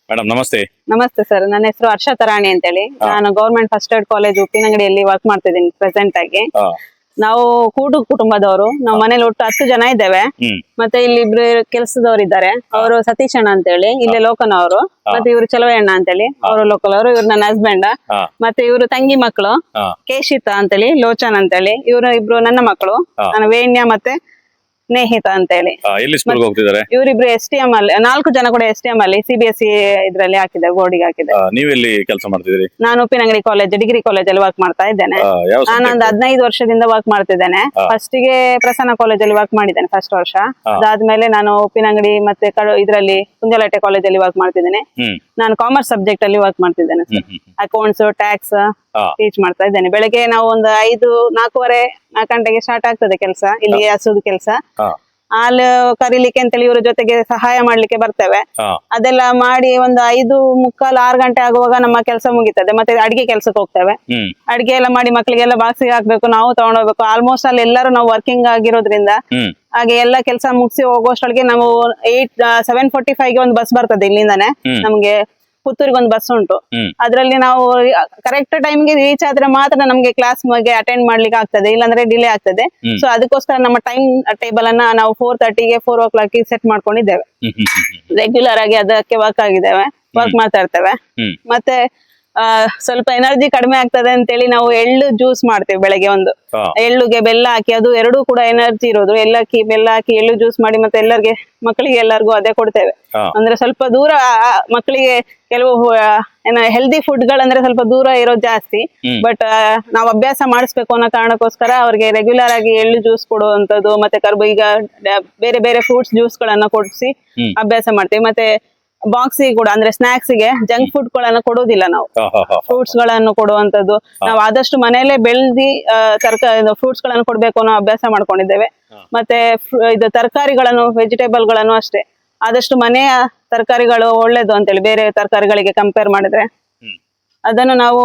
ಮೇಡಮ್ ನಮಸ್ತೆ. ನಮಸ್ತೆ ಸರ್, ನನ್ನ ಹೆಸರು ಹರ್ಷ ತರಾಣಿ ಅಂತೇಳಿ. ನಾನು ಗವರ್ಮೆಂಟ್ ಫಸ್ಟ್ ಏಡ್ ಕಾಲೇಜ್ ಉಪ್ಪಿನಂಗಡಿಯಲ್ಲಿ ವರ್ಕ್ ಮಾಡ್ತಿದ್ದೀನಿ ಪ್ರೆಸೆಂಟ್ ಆಗಿ. ಹಾ. ನಾವು ಕೂಡು ಕುಟುಂಬದವರು. ನಾವು ಮನೇಲಿ ಒಟ್ಟು 10 ಜನ ಇದ್ದೇವೆ. ಮತ್ತೆ ಇಲ್ಲಿ ಇಬ್ರು ಕೆಲಸದವ್ರು ಇದ್ದಾರೆ. ಅವರು ಸತೀಶ್ ಅಣ್ಣ ಅಂತೇಳಿ ಇಲ್ಲೇ ಲೋಕಲ್ ಅವರು. ಮತ್ತೆ ಇವರು ಚಲವಯ್ಯಣ್ಣ ಅಂತೇಳಿ ಅವರು ಲೋಕಲ್ ಅವರು. ಇವ್ರು ನನ್ನ ಹಸ್ಬೆಂಡ್. ಮತ್ತೆ ಇವರು ತಂಗಿ ಮಕ್ಕಳು ಕೇಶಿತಾ ಅಂತೇಳಿ, ಲೋಚನ್ ಅಂತೇಳಿ. ಇವರು ಇಬ್ರು ನನ್ನ ಮಕ್ಕಳು. ನನ್ನ ವೇಣ್ಯ ಮತ್ತೆ ನೇಹಿತ ಅಂತೇಳಿ. ಎಲ್ಲಿ ಸ್ಕೂಲ್ಗೆ ಹೋಗ್ತಿದ್ದಾರೆ? ಇವರಿಬ್ರು STM ಅಲ್ಲಿ 4 ಜನ ಕೂಡ STM ಅಲ್ಲಿ CBSE ಇದ್ರಲ್ಲಿ ಹಾಕಿದೆ, ಬೋರ್ಡಿಗೆ ಹಾಕಿದೆ. ನೀವೆಲ್ಲಿ ಕೆಲಸ ಮಾಡ್ತಿದ್ದೀರಿ? ನಾನು ಉಪ್ಪಿನಂಗಡಿ ಕಾಲೇಜ್, ಡಿಗ್ರಿ ಕಾಲೇಜ್ ಅಲ್ಲಿ ವರ್ಕ್ ಮಾಡ್ತಾ ಇದ್ದೇನೆ. ನಾನು ಒಂದು 15 ವರ್ಷದಿಂದ ವರ್ಕ್ ಮಾಡ್ತಿದ್ದೇನೆ. ಫಸ್ಟ್ ಗೆ ಪ್ರಸನ್ನ ಕಾಲೇಜ್ ಅಲ್ಲಿ ವರ್ಕ್ ಮಾಡಿದ್ದೇನೆ ಫಸ್ಟ್ ವರ್ಷ. ಅದಾದ್ಮೇಲೆ ನಾನು ಉಪ್ಪಿನಂಗಡಿ ಮತ್ತೆ ಇದ್ರಲ್ಲಿ ಕುಂಜಲಟ್ಟೆ ಕಾಲೇಜ್ ಅಲ್ಲಿ ವರ್ಕ್ ಮಾಡ್ತಿದ್ದೇನೆ. ನಾನು ಕಾಮರ್ಸ್ ಸಬ್ಜೆಕ್ಟ್ ಅಲ್ಲಿ ವರ್ಕ್ ಮಾಡ್ತಿದ್ದೇನೆ. ಅಕೌಂಟ್ಸ್, ಟ್ಯಾಕ್ಸ್ ಟೀಚ್ ಮಾಡ್ತಾ ಇದ್ದೇನೆ. ಬೆಳಗ್ಗೆ ನಾವು ಒಂದು 4:15 ಗಂಟೆಗೆ ಸ್ಟಾರ್ಟ್ ಆಗ್ತದೆ ಕೆಲಸ. ಇಲ್ಲಿ ಹಸುದು ಕೆಲಸ. ಹಾಲು ಕರೀಲಿಕ್ಕೆ ಅಂತೇಳಿ ಇವ್ರ ಜೊತೆಗೆ ಸಹಾಯ ಮಾಡ್ಲಿಕ್ಕೆ ಬರ್ತೇವೆ. ಅದೆಲ್ಲ ಮಾಡಿ ಒಂದು 5:45, 6 ಗಂಟೆ ಆಗುವಾಗ ನಮ್ಮ ಕೆಲಸ ಮುಗಿತದೆ. ಮತ್ತೆ ಅಡಿಗೆ ಕೆಲ್ಸಕ್ಕೆ ಹೋಗ್ತೇವೆ. ಅಡಿಗೆ ಎಲ್ಲ ಮಾಡಿ ಮಕ್ಕಳಿಗೆಲ್ಲ ಬಾಕ್ಸಿಗೆ ಹಾಕ್ಬೇಕು, ನಾವು ತಗೊಂಡೋಗ್ಬೇಕು. ಆಲ್ಮೋಸ್ಟ್ ಅಲ್ಲಿ ಎಲ್ಲರೂ ನಾವು ವರ್ಕಿಂಗ್ ಆಗಿರೋದ್ರಿಂದ ಹಾಗೆ ಎಲ್ಲ ಕೆಲಸ ಮುಗಿಸಿ ಹೋಗೋಷ್ಟೊಳಗೆ ನಾವು 7:45 ಗೆ ಒಂದು ಬಸ್ ಬರ್ತದೆ ಇಲ್ಲಿಂದಾನೆ. ನಮ್ಗೆ ಪುತ್ತೂರಿಗೆ ಒಂದು ಬಸ್ ಉಂಟು. ಅದ್ರಲ್ಲಿ ನಾವು ಕರೆಕ್ಟ್ ಟೈಮ್ಗೆ ರೀಚ್ ಆದ್ರೆ ಮಾತ್ರ ನಮ್ಗೆ ಕ್ಲಾಸ್ ಅಟೆಂಡ್ ಮಾಡ್ಲಿಕ್ಕೆ ಆಗ್ತದೆ, ಇಲ್ಲಾಂದ್ರೆ ಡಿಲೇ ಆಗ್ತದೆ. ಸೊ ಅದಕ್ಕೋಸ್ಕರ ನಮ್ಮ ಟೈಮ್ ಟೇಬಲ್ ಅನ್ನ ನಾವು 4:30 ಗೆ 4 o'clock ಸೆಟ್ ಮಾಡ್ಕೊಂಡಿದ್ದೇವೆ. ರೆಗ್ಯುಲರ್ ಆಗಿ ಅದಕ್ಕೆ ವರ್ಕ್ ಮಾಡ್ತಾ ಇರ್ತೇವೆ. ಮತ್ತೆ ಸ್ವಲ್ಪ ಎನರ್ಜಿ ಕಡಿಮೆ ಆಗ್ತದೆ ಅಂತೇಳಿ ನಾವು ಎಳ್ಳು ಜ್ಯೂಸ್ ಮಾಡ್ತೇವೆ ಬೆಳಗ್ಗೆ. ಒಂದು ಎಳ್ಳುಗೆ ಬೆಲ್ಲ ಹಾಕಿ, ಅದು ಎರಡೂ ಕೂಡ ಎನರ್ಜಿ ಇರೋದು. ಬೆಲ್ಲ ಹಾಕಿ ಎಳ್ಳು ಜ್ಯೂಸ್ ಮಾಡಿ ಮತ್ತೆ ಎಲ್ಲರಿಗೆ ಮಕ್ಕಳಿಗೆ ಎಲ್ಲರಿಗೂ ಅದೇ ಕೊಡ್ತೇವೆ. ಅಂದ್ರೆ ಸ್ವಲ್ಪ ದೂರ ಮಕ್ಕಳಿಗೆ ಕೆಲವು ಹೆಲ್ದಿ ಫುಡ್ ಗಳಂದ್ರೆ ಸ್ವಲ್ಪ ದೂರ ಇರೋದು ಜಾಸ್ತಿ. ಬಟ್ ನಾವು ಅಭ್ಯಾಸ ಮಾಡಿಸ್ಬೇಕು ಅನ್ನೋ ಕಾರಣಕ್ಕೋಸ್ಕರ ಅವ್ರಿಗೆ ರೆಗ್ಯುಲರ್ ಆಗಿ ಎಳ್ಳು ಜ್ಯೂಸ್ ಕೊಡುವಂತದ್ದು, ಮತ್ತೆ ಈಗ ಬೇರೆ ಬೇರೆ ಫ್ರೂಟ್ಸ್ ಜ್ಯೂಸ್ ಗಳನ್ನ ಕೊಡಿಸಿ ಅಭ್ಯಾಸ ಮಾಡ್ತೀವಿ. ಮತ್ತೆ ಬಾಕ್ಸಿಗೆ ಕೂಡ ಅಂದ್ರೆ ಸ್ನಾಕ್ಸ್ ಗೆ ಜಂಕ್ ಫುಡ್ ಗಳನ್ನ ಕೊಡುವುದಿಲ್ಲ ನಾವು. ಫ್ರೂಟ್ಸ್ ಗಳನ್ನು ಕೊಡುವಂತದ್ದು ನಾವು ಆದಷ್ಟು ಮನೆಯಲ್ಲೇ ಬೆಳೆದಿ ಫ್ರೂಟ್ಸ್ ಗಳನ್ನು ಕೊಡ್ಬೇಕು ಅನ್ನೋ ಅಭ್ಯಾಸ ಮಾಡ್ಕೊಂಡಿದ್ದೇವೆ. ಮತ್ತೆ ಇದು ತರಕಾರಿಗಳನ್ನು, ವೆಜಿಟೇಬಲ್ ಗಳನ್ನು ಅಷ್ಟೇ ಆದಷ್ಟು ಮನೆಯ ತರಕಾರಿಗಳು ಒಳ್ಳೇದು ಅಂತೇಳಿ ಬೇರೆ ತರಕಾರಿಗಳಿಗೆ ಕಂಪೇರ್ ಮಾಡಿದ್ರೆ. ಅದನ್ನು ನಾವು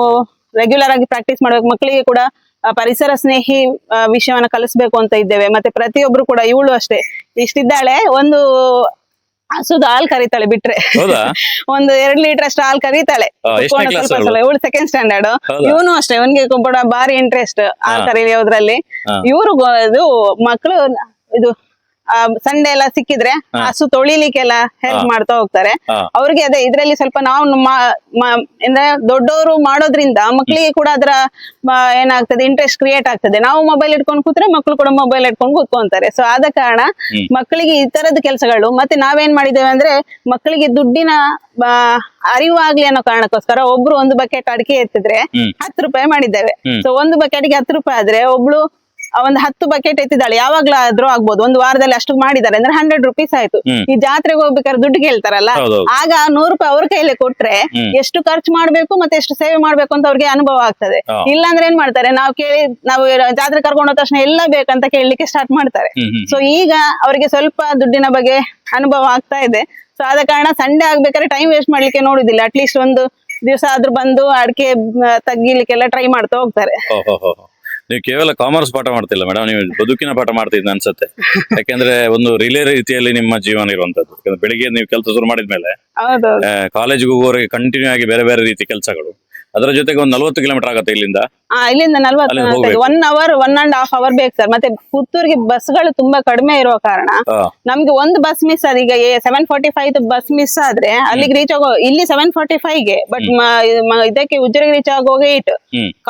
ರೆಗ್ಯುಲರ್ ಆಗಿ ಪ್ರಾಕ್ಟೀಸ್ ಮಾಡ್ಬೇಕು. ಮಕ್ಕಳಿಗೆ ಕೂಡ ಪರಿಸರ ಸ್ನೇಹಿ ವಿಷಯವನ್ನ ಕಲಿಸ್ಬೇಕು ಅಂತ ಇದ್ದೇವೆ. ಮತ್ತೆ ಪ್ರತಿಯೊಬ್ರು ಕೂಡ, ಇವಳು ಅಷ್ಟೇ ಇಷ್ಟಿದ್ದಾಳೆ, ಒಂದು ಹಸುದು ಹಾಲ್ ಕರೀತಾಳೆ ಬಿಟ್ರೆ. ಒಂದು 2 ಲೀಟರ್ ಅಷ್ಟು ಹಾಲ್ ಕರೀತಾಳೆ. ಇವಳು 2nd ಸ್ಟ್ಯಾಂಡರ್ಡ್. ಇವನು ಅಷ್ಟೇ, ಇವನ್ಗೆ ಕೂಡ ಭಾರಿ ಇಂಟ್ರೆಸ್ಟ್ ಹಾಲ್ ಕರೀಯೋದ್ರಲ್ಲಿ. ಇವರು ಇದು ಮಕ್ಕಳು ಇದು ಸಂಡೆ ಎಲ್ಲ ಸಿಕ್ಕಿದ್ರೆ ಹಸು ತೊಳಿಲಿಕ್ಕೆಲ್ಲ ಹೆಲ್ಪ್ ಮಾಡ್ತಾ ಹೋಗ್ತಾರೆ. ಅವ್ರಿಗೆ ಅದೇ ಇದ್ರಲ್ಲಿ ಸ್ವಲ್ಪ ನಾವು ಅಂದ್ರೆ ದೊಡ್ಡವರು ಮಾಡೋದ್ರಿಂದ ಮಕ್ಕಳಿಗೆ ಕೂಡ ಅದರ ಏನಾಗ್ತದೆ, ಇಂಟ್ರೆಸ್ಟ್ ಕ್ರಿಯೇಟ್ ಆಗ್ತದೆ. ನಾವು ಮೊಬೈಲ್ ಇಟ್ಕೊಂಡು ಕೂತ್ರೆ ಮಕ್ಕಳು ಕೂಡ ಮೊಬೈಲ್ ಇಟ್ಕೊಂಡು ಕೂತ್ಕೊಂತಾರೆ. ಸೊ ಆದ ಕಾರಣ ಮಕ್ಕಳಿಗೆ ಈ ತರದ ಕೆಲಸಗಳು. ಮತ್ತೆ ನಾವೇನ್ ಮಾಡಿದ್ದೇವೆ ಅಂದ್ರೆ ಮಕ್ಕಳಿಗೆ ದುಡ್ಡಿನ ಅರಿವು ಆಗ್ಲಿ ಅನ್ನೋ ಕಾರಣಕ್ಕೋಸ್ಕರ ಒಬ್ರು 1 ಬಕೆಟ್ ಅಡಿಕೆ ಎತ್ತಿದ್ರೆ 10 ರೂಪಾಯಿ ಮಾಡಿದ್ದೇವೆ. ಸೊ 1 ಬಕೆಟ್ಗೆ 10 ರೂಪಾಯಿ ಆದ್ರೆ ಒಬ್ಳು ಒಂದು 10 ಬಕೆಟ್ ಎತ್ತಿದ್ದಾಳೆ, ಯಾವಾಗ್ಲಾದ್ರೂ ಆಗ್ಬೋದು. ಒಂದು ವಾರದಲ್ಲಿ ಅಷ್ಟು ಮಾಡಿದ್ದಾರೆ ಅಂದ್ರೆ 100 ರೂಪೀಸ್ ಆಯ್ತು. ಈ ಜಾತ್ರೆಗೆ ಹೋಗ್ಬೇಕಾದ್ರೆ ದುಡ್ಡು ಕೇಳ್ತಾರಲ್ಲ, ಆಗ 100 ರೂಪಾಯಿ ಅವ್ರ ಕೈಯಲ್ಲಿ ಕೊಟ್ರೆ ಎಷ್ಟು ಖರ್ಚು ಮಾಡ್ಬೇಕು ಮತ್ತೆ ಎಷ್ಟು ಸೇವೆ ಮಾಡ್ಬೇಕು ಅಂತ ಅವ್ರಿಗೆ ಅನುಭವ ಆಗ್ತದೆ. ಇಲ್ಲಾಂದ್ರೆ ಏನ್ ಮಾಡ್ತಾರೆ, ನಾವು ಜಾತ್ರೆ ಕರ್ಕೊಂಡು ಹೋದ ತಕ್ಷಣ ಎಲ್ಲ ಬೇಕಂತ ಕೇಳಲಿಕ್ಕೆ ಸ್ಟಾರ್ಟ್ ಮಾಡ್ತಾರೆ. ಸೊ ಈಗ ಅವರಿಗೆ ಸ್ವಲ್ಪ ದುಡ್ಡಿನ ಬಗ್ಗೆ ಅನುಭವ ಆಗ್ತಾ ಇದೆ. ಸೊ ಆದ ಕಾರಣ ಸಂಡೆ ಆಗ್ಬೇಕಾದ್ರೆ ಟೈಮ್ ವೇಸ್ಟ್ ಮಾಡ್ಲಿಕ್ಕೆ ನೋಡುದಿಲ್ಲ. ಅಟ್ಲೀಸ್ಟ್ ಒಂದು ದಿವಸ ಆದ್ರೂ ಬಂದು ಅಡಿಕೆ ತೆಗಿಲಿಕ್ಕೆಲ್ಲ ಟ್ರೈ ಮಾಡ್ತಾ ಹೋಗ್ತಾರೆ. ನೀವು ಕೇವಲ ಕಾಮರ್ಸ್ ಪಾಠ ಮಾಡ್ತಿಲ್ಲ ಮೇಡಮ್, ನೀವು ಬದುಕಿನ ಪಾಠ ಮಾಡ್ತಿದ್ದ ಅನ್ಸುತ್ತೆ. ಯಾಕೆಂದ್ರೆ ಒಂದು ರಿಲೇ ರೀತಿಯಲ್ಲಿ ನಿಮ್ಮ ಜೀವನ ಇರುವಂತದ್ದು. ಬೆಳಿಗ್ಗೆ ನೀವು ಕೆಲಸ ಶುರು ಮಾಡಿದ್ಮೇಲೆ ಕಾಲೇಜ್ಗೆ ಹೋಗೋರಿಗೆ ಕಂಟಿನ್ಯೂ ಆಗಿ ಬೇರೆ ಬೇರೆ ರೀತಿ ಕೆಲಸಗಳು. ಅದರ ಜೊತೆಗೆ ಒಂದು 40 ಕಿಲೋಮೀಟರ್ ಆಗುತ್ತೆ ಇಲ್ಲಿಂದ. ಇಲ್ಲಿಂದ 40 1 ಅವರ್ 1.5 ಅವರ್ ಬೇಕು ಸರ್. ಮತ್ತೆ ಪುತ್ತೂರಿಗೆ ಬಸ್ಗಳು ತುಂಬಾ ಕಡಿಮೆ ಇರುವ ಕಾರಣ ನಮ್ಗೆ ಒಂದು ಬಸ್ ಮಿಸ್ ಆದ. ಈಗ 7:45 ಬಸ್ ಮಿಸ್ ಆದ್ರೆ ಅಲ್ಲಿಗೆ ರೀಚ್ ಆಗೋ, ಇಲ್ಲಿ 7:45ಗೆ, ಬಟ್ ಇದಕ್ಕೆ ಉಜ್ಜರಿಗೆ ರೀಚ್ ಆಗುವಾಗ 8,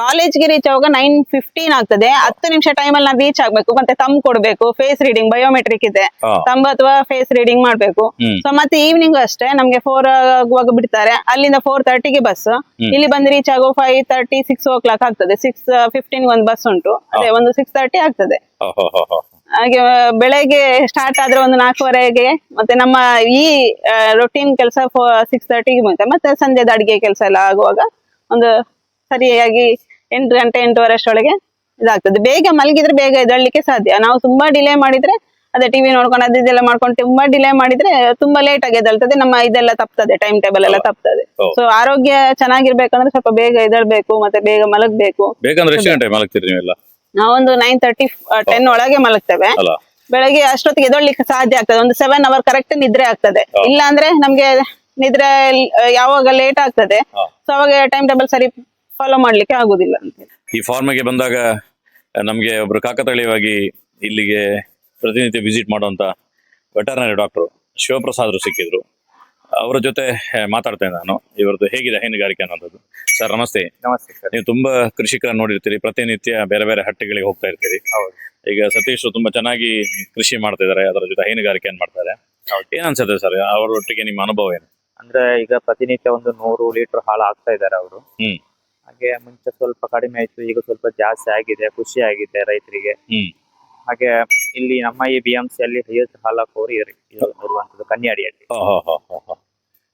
ಕಾಲೇಜ್ಗೆ ರೀಚ್ ಆಗುವಾಗ 9:15 ಆಗ್ತದೆ. 10 ನಿಮಿಷ ಟೈಮ್ ಅಲ್ಲಿ ನಾವು ರೀಚ್ ಆಗ್ಬೇಕು. ಮತ್ತೆ ತಮ್ ಕೊಡ್ಬೇಕು, ಫೇಸ್ ರೀಡಿಂಗ್, ಬಯೋಮೆಟ್ರಿಕ್ ಇದೆ, ತಮ್ಮ ಅಥವಾ ಫೇಸ್ ರೀಡಿಂಗ್ ಮಾಡ್ಬೇಕು. ಸೊ ಮತ್ತೆ ಈವ್ನಿಂಗ್ ಅಷ್ಟೇ ನಮ್ಗೆ 4 ಆಗುವಾಗ ಬಿಡ್ತಾರೆ. ಅಲ್ಲಿಂದ 4:30ಗೆ ಬಸ್. ಇಲ್ಲಿ ಬಂದು ರೀಚ್ ಆಗೋ 5:30, 6 o'clock ಆಗ್ತದೆ. 6:15 ಒಂದು ಬಸ್ ಉಂಟು, ಅದೇ ಒಂದು 6:30 ಆಗ್ತದೆ. ಹಾಗೆ ಬೆಳಗ್ಗೆ ಸ್ಟಾರ್ಟ್ ಆದ್ರೆ ಒಂದು 4:15ಗೆ, ಮತ್ತೆ ನಮ್ಮ ಈ ರೊಟೀನ್ ಕೆಲಸ 6:30ಗೆ ಮುಗಿತೆ. ಮತ್ತೆ ಸಂಜೆದ ಅಡಿಗೆ ಕೆಲಸ ಎಲ್ಲ ಆಗುವಾಗ ಒಂದು ಸರಿಯಾಗಿ 8 ಗಂಟೆ 8:15 ಅಷ್ಟೊಳಗೆ ಇದಾಗ್ತದೆ. ಬೇಗ ಮಲಗಿದ್ರೆ ಬೇಗ ಎದ್ದೇಳಲಿಕ್ಕೆ ಸಾಧ್ಯ. ನಾವು ತುಂಬಾ ಡಿಲೇ ಮಾಡಿದ್ರೆ ಅದೇ ಟಿವಿ ನೋಡ್ಕೊಂಡು ಅದೆಲ್ಲ ಮಾಡ್ಕೊಂಡು ತುಂಬಾ ಡಿಲೇ ಮಾಡಿದ್ರೆ ತುಂಬಾ ಲೇಟ್ ಆಗಿ ಎದ್ದೇಳ್ತದೆ. ನಮ್ಮ ಇದೆಲ್ಲ ತಪ್ತದೆ, ಟೈಮ್ ಟೇಬಲ್ ಎಲ್ಲ ತಪ್ತದೆ. ಸೊ ಆರೋಗ್ಯ ಚೆನ್ನಾಗಿರ್ಬೇಕಂದ್ರೆ ಸ್ವಲ್ಪ ಬೇಗ ಎದ್ದೇಳ್ಬೇಕು, ಮತ್ತೆ ಬೇಗ ಮಲಗಬೇಕು. ಬೇಕಂದ್ರೆ ಎಷ್ಟು ಗಂಟೆ ಮಲಗ್ತೀರಿ ನೀವೆಲ್ಲ? ನಾವೊಂದು 9:30 10 ಒಳಗೆ ಮಲಗ್ತೇವೆ. ಅಲ್ಲ ಬೆಳಗ್ಗೆ ಅಷ್ಟೊತ್ತಿಗೆ ಎದೊಳ್ಲಿಕ್ಕೆ ಸಾಧ್ಯ ಆಗ್ತದೆ. ಒಂದು 7 ಅವರ್ ಕರೆಕ್ಟ್ ನಿದ್ರೆ ಆಗ್ತದೆ. ಇಲ್ಲ ಅಂದ್ರೆ ನಮ್ಗೆ ನಿದ್ರೆ ಯಾವಾಗ ಲೇಟ್ ಆಗ್ತದೆ, ಸೊ ಅವಾಗ ಟೈಮ್ ಟೇಬಲ್ ಸರಿ ಫಾಲೋ ಮಾಡ್ಲಿಕ್ಕೆ ಆಗುದಿಲ್ಲ ಅಂತ. ಈ ಫಾರ್ಮ್ಗೆ ಬಂದಾಗ ನಮಗೆ ಒಬ್ರು ಕಾಕತಾಳೀಯವಾಗಿ ಇಲ್ಲಿಗೆ ಪ್ರತಿನಿತ್ಯ ವಿಸಿಟ್ ಮಾಡುವಂತ ವೆಟರ್ನರಿ ಡಾಕ್ಟರ್ ಶಿವಪ್ರಸಾದ್ರು ಸಿಕ್ಕಿದ್ರು. ಅವರ ಜೊತೆ ಮಾತಾಡ್ತೇನೆ ನಾನು. ಇವರದ್ದು ಹೇಗಿದೆ ಹೈನುಗಾರಿಕೆ ಅನ್ನೋದು. ಸರ್ ನಮಸ್ತೆ. ನಮಸ್ತೆ ಸರ್. ನೀವು ತುಂಬಾ ಕೃಷಿಕರನ್ನು ನೋಡಿರ್ತೀರಿ, ಪ್ರತಿನಿತ್ಯ ಬೇರೆ ಬೇರೆ ಹಟ್ಟಿಗಳಿಗೆ ಹೋಗ್ತಾ ಇರ್ತೀರಿ. ಹೌದು. ಈಗ ಸತೀಶ್ ತುಂಬಾ ಚೆನ್ನಾಗಿ ಕೃಷಿ ಮಾಡ್ತಾ ಇದಾರೆ, ಅದರ ಜೊತೆ ಹೈನುಗಾರಿಕೆಯನ್ನು ಮಾಡ್ತಾರೆ. ಏನ್ ಅನ್ಸುತ್ತೆ ಸರ್ ಅವರೊಟ್ಟಿಗೆ ನಿಮ್ಮ ಅನುಭವ ಏನು? ಅಂದ್ರೆ ಈಗ ಪ್ರತಿನಿತ್ಯ ಒಂದು 100 ಲೀಟರ್ ಹಾಲು ಹಾಕ್ತಾ ಇದ್ದಾರೆ ಅವರು. ಹಾಗೆ ಮುಂಚೆ ಸ್ವಲ್ಪ ಕಡಿಮೆ ಆಯ್ತು, ಈಗ ಸ್ವಲ್ಪ ಜಾಸ್ತಿ ಆಗಿದೆ, ಖುಷಿ ಆಗಿದೆ ರೈತರಿಗೆ. ಹಾಗೆ ಇಲ್ಲಿ ನಮ್ಮ ಈ BMC ಅಲ್ಲಿ ಹೈಯೆಸ್ಟ್ ಹಾಲು ಹಾಕೋರು ಇರುವಂತದ್ದು ಕನ್ಯಾಡಿಯಲ್ಲಿ.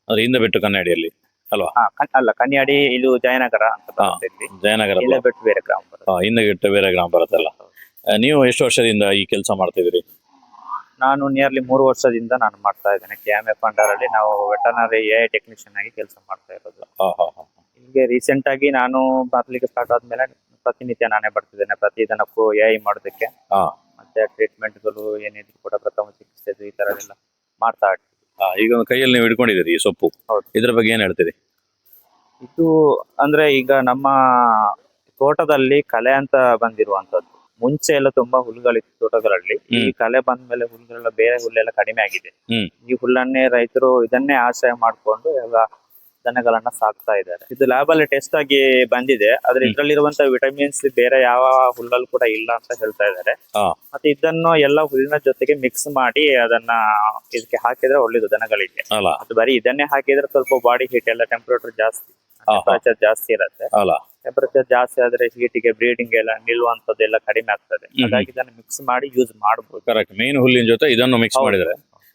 ಅಂದ್ರೆ ಹಿಂದೆ ಬಿಟ್ಟು ಕನ್ನಡಿಯಲ್ಲಿ ಅಲ್ವಾ? ಅಲ್ಲ, ಕನ್ಯಾಡಿ ಇದು ಜಯನಗರ ಅಂತ ಬರುತ್ತೆ ಇಲ್ಲಿ. ಜಯನಗರ ಇಲ್ಲ ಬಿಟ್ಟು ಬೇರೆ ಗ್ರಾಮ ಬರುತ್ತೆ. ಹಿಂದೆ ಬಿಟ್ಟು ಬೇರೆ ಗ್ರಾಮ ಬರುತ್ತಲ್ಲ. ನೀವು ಎಷ್ಟು ವರ್ಷದಿಂದ ಈ ಕೆಲಸ ಮಾಡ್ತಿದ್ದೀರಿ? ನಾನು ನಿಯರ್ಲಿ 3 ವರ್ಷದಿಂದ ನಾನು ಮಾಡ್ತಾ ಇದ್ದೇನೆ. KMF ಅಂಡರ್ ಅಲ್ಲಿ ನಾವು ವೆಟರ್ನರಿ AI ಟೆಕ್ನಿಷಿಯನ್ ಆಗಿ ಕೆಲಸ ಮಾಡ್ತಾ ಇರೋದು. ಇಲ್ಲಿಗೆ ರೀಸೆಂಟ್ ಆಗಿ ನಾನು ಬರ್ಲಿಕ್ಕೆ ಸ್ಟಾರ್ಟ್ ಆದ್ಮೇಲೆ ಪ್ರತಿನಿತ್ಯ ನಾನೇ ಬರ್ತಿದ್ದೇನೆ. ಪ್ರತಿ ದಿನಕ್ಕೂ AI ಮಾಡೋದಕ್ಕೆ, ಮತ್ತೆ ಟ್ರೀಟ್ಮೆಂಟ್ಗಳು ಏನಿದ್ರು ಕೂಡ ಪ್ರಥಮ ಚಿಕಿತ್ಸೆ ಈ ತರ ಎಲ್ಲ ಮಾಡ್ತಾ ಇರ್ತೀವಿ. ಈಗ ಒಂದು ಕೈಯಲ್ಲಿ ನೀವು ಹಿಡ್ಕೊಂಡಿದ್ದೀರಿ ಈ ಸೊಪ್ಪು. ಹೌದು. ಇದ್ರ ಬಗ್ಗೆ ಏನ್ ಹೇಳ್ತೀರಿ? ಇದು ಅಂದ್ರೆ ಈಗ ನಮ್ಮ ತೋಟದಲ್ಲಿ ಕಲೆ ಅಂತ ಬಂದಿರುವಂತದ್ದು. ಮುಂಚೆ ಎಲ್ಲ ತುಂಬಾ ಹುಲ್ಲುಗಳಿತ್ತು ತೋಟಗಳಲ್ಲಿ. ಈ ಕಲೆ ಬಂದ್ಮೇಲೆ ಹುಲ್ಲುಗಳೆಲ್ಲ ಬೇರೆ ಹುಲ್ಲೆಲ್ಲ ಕಡಿಮೆ ಆಗಿದೆ. ಈ ಹುಲ್ಲನ್ನೇ ರೈತರು ಇದನ್ನೇ ಆಶ್ರಯ ಮಾಡ್ಕೊಂಡು ಎಲ್ಲ ದನಗಳನ್ನ ಸಾಕ್ತಾ ಇದ್ದಾರೆ. ಇದು ಲ್ಯಾಬ್ ಅಲ್ಲಿ ಟೆಸ್ಟ್ ಆಗಿ ಬಂದಿದೆ. ಆದ್ರೆ ಇದ್ರಲ್ಲಿರುವಂತ ವಿಟಮಿನ್ಸ್ ಬೇರೆ ಯಾವ ಹುಲ್ಲಲ್ಲಿ ಕೂಡ ಇಲ್ಲ ಅಂತ ಹೇಳ್ತಾ ಇದ್ದಾರೆ. ಮತ್ತೆ ಇದನ್ನು ಎಲ್ಲ ಹುಲ್ಲಿನ ಜೊತೆಗೆ ಮಿಕ್ಸ್ ಮಾಡಿ ಅದನ್ನ ಇದಕ್ಕೆ ಹಾಕಿದ್ರೆ ಒಳ್ಳೇದು ದನಗಳಿಗೆ. ಅದು ಬರೀ ಇದನ್ನೇ ಹಾಕಿದ್ರೆ ಸ್ವಲ್ಪ ಬಾಡಿ ಹೀಟ್ ಎಲ್ಲ ಟೆಂಪರೇಚರ್ ಜಾಸ್ತಿ ಇರುತ್ತೆ. ಟೆಂಪರೇಚರ್ ಜಾಸ್ತಿ ಆದ್ರೆ ಹೀಟಿಗೆ ಬ್ರೀಡಿಂಗ್ ಎಲ್ಲ ನಿಲ್ಲುವಂತದ್ದೆಲ್ಲ ಕಡಿಮೆ ಆಗ್ತದೆ. ಹಾಗಾಗಿ ಇದನ್ನ ಮಿಕ್ಸ್ ಮಾಡಿ ಯೂಸ್ ಮಾಡಬಹುದು. ಕರೆಕ್ಟ್. ಮೇನ್ ಹುಲ್ಲಿನ ಜೊತೆ ಇದನ್ನು ಮಿಕ್ಸ್ ಮಾಡಿದ್ರೆ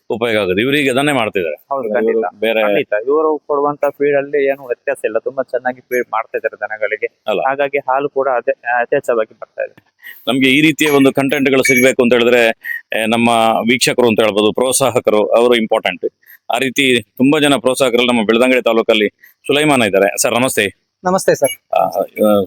ಉಪಯೋಗ ಆಗುತ್ತೆ. ಇವರಿಗೆ ಅದನ್ನೇ ಮಾಡ್ತಿದ್ದಾರೆ. ಹೌದು, ಖಂಡಿತ. ಇವರು ಕೊಡುವಂತ ಫೀಡ್ ಅಲ್ಲಿ ಏನು ವ್ಯತ್ಯಾಸ ಇಲ್ಲ. ತುಂಬಾ ಚೆನ್ನಾಗಿ ಫೀಡ್ ಮಾಡ್ತಾ ಇದ್ದಾರೆ ದನಗಳಿಗೆ. ಹಾಗಾಗಿ ಹಾಲು ಕೂಡ ಯಥೇಚ್ಛವಾಗಿ ಬರ್ತಾ ಇದೆ. ನಮ್ಗೆ ಈ ರೀತಿಯ ಒಂದು ಕಂಟೆಂಟ್ ಗಳು ಸಿಗ್ಬೇಕು ಅಂತ ಹೇಳಿದ್ರೆ ನಮ್ಮ ವೀಕ್ಷಕರು ಅಂತ ಹೇಳ್ಬೋದು, ಪ್ರೋತ್ಸಾಹಕರು ಅವರು ಇಂಪಾರ್ಟೆಂಟ್. ಆ ರೀತಿ ತುಂಬಾ ಜನ ಪ್ರೋತ್ಸಾಹಕರಲ್ಲಿ ನಮ್ಮ ಬೆಳ್ತಂಗಡಿ ತಾಲೂಕಲ್ಲಿ ಸುಲೈಮಾನ್ ಇದ್ದಾರೆ. ಸರ್ ನಮಸ್ತೆ. ನಮಸ್ತೆ ಸರ್.